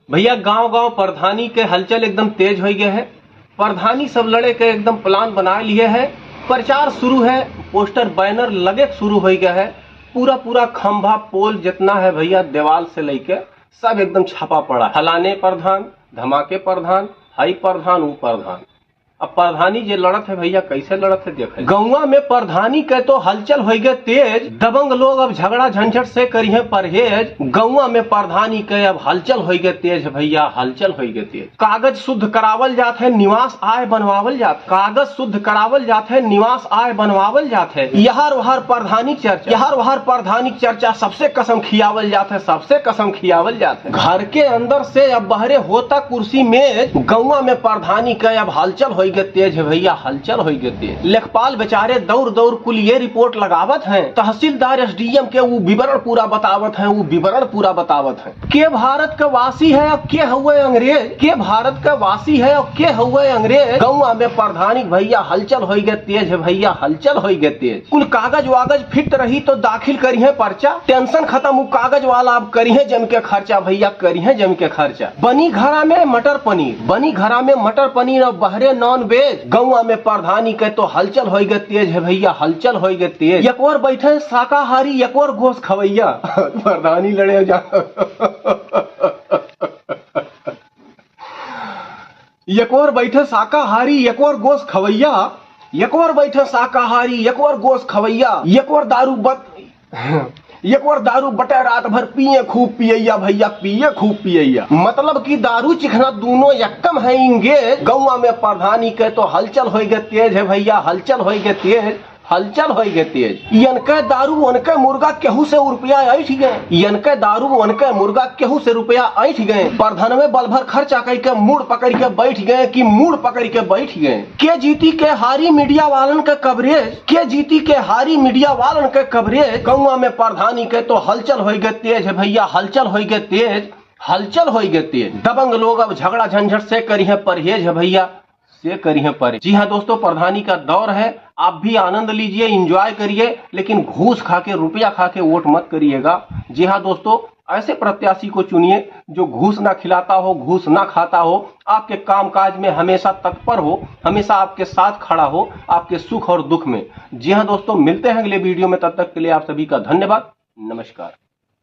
भैया गांव गांव प्रधानी के हलचल एकदम तेज हो गए है। प्रधानी सब लड़े के एकदम प्लान बना लिए है। प्रचार शुरू है, पोस्टर बैनर लगे शुरू हो गया है। पूरा पूरा खंभा पोल जितना है भैया दीवाल से लेके सब एकदम छापा पड़ा। फलाने प्रधान, धमाके प्रधान, हाई प्रधान, ऊ प्रधान। अब प्रधानी जे लड़त है भैया कैसे लड़त है देखे। गौवा में प्रधानी के तो हलचल हो गए तेज। दबंग लोग अब झगड़ा झंझट से करिए परहेज। गौवा में प्रधानी के अब हलचल हो गए तेज भैया, हलचल हो गए तेज। कागज शुद्ध करावल जात है, निवास आय बनवावल जात। कागज शुद्ध करावल जात है, निवास आय बनवावल जात है। यहर वहर प्रधानी चर्चा, यहर वहर प्रधानी चर्चा, सबसे कसम खियावल जात है, सबसे कसम खियावल जात है। घर के अंदर से अब बहरे होता कुर्सी में। गौवा में प्रधानी के अब हलचल हो गए तेज है भैया, हलचल हो गए तेज। लेखपाल बेचारे दौड़ दौड़ कुल ये रिपोर्ट लगावत हैं। तहसीलदार एसडीएम के वो विवरण पूरा बतावत हैं, वो विवरण पूरा बतावत हैं। के भारत का वासी है अब के हुए अंग्रेज, के भारत का वासी है अब के हुए अंग्रेज। गौवा में प्रधानी भैया हलचल हो गए तेज है भैया, हलचल हो गए तेज। कुल कागज वागज फिट रही तो दाखिल करिए पर्चा। टेंशन खत्म, वो कागज वाला अब करिए जम के खर्चा भैया, करिए जम के खर्चा। बनी घरा में मटर पनीर, बनी घरा में मटर पनीर और बहरे नॉन वेज। गौवा में प्रधानी के तो हलचल हो गए तेज है भैया, हलचल हो गए तेज। एक और बैठे शाकाहारी, एक और गोश्त खवैया। प्रधानी लड़े जा। एक और बैठे शाकाहारी, एक और गोश्त खवैया। एक और बैठे शाकाहारी, एक और गोश्त खवैया। एक और दारू एक और दारू बटे रात भर पिए खूब पियैया भैया, पिए खूब पियैया। मतलब कि दारू चिखना दोनों यक्कम है इंगे। गौवा में प्रधानी के तो हलचल हो गए तेज है भैया, हलचल हो गए तेज, हलचल हो गए तेज। इनके दारू उनके मुर्गा केहू से रुपया ऐठ गए, इनके दारू उनके मुर्गा केहू से रुपया ऐठ गए। प्रधान में बल भर खर्चा करके मूड पकड़ के बैठ गए, कि मूड पकड़ के बैठ गए। के जीती के हारी मीडिया वालन के कवरेज, के जीती के हारी मीडिया वालन के कवरेज। गौवा में प्रधानी के तो हलचल हो गए तेज है भैया, हलचल हो गए तेज, हलचल हो गए तेज। दबंग लोग अब झगड़ा झंझट से करिए परहेज है भैया, से करिए परहेज। जी हाँ दोस्तों, प्रधानी का दौर है, आप भी आनंद लीजिए, एंजॉय करिए, लेकिन घूस खा के, रुपया खा के वोट मत करिएगा। जी हाँ दोस्तों, ऐसे प्रत्याशी को चुनिए जो घूस ना खिलाता हो, घूस ना खाता हो, आपके कामकाज में हमेशा तत्पर हो, हमेशा आपके साथ खड़ा हो, आपके सुख और दुख में। जी हाँ दोस्तों, मिलते हैं अगले वीडियो में, तब तक के लिए आप सभी का धन्यवाद, नमस्कार।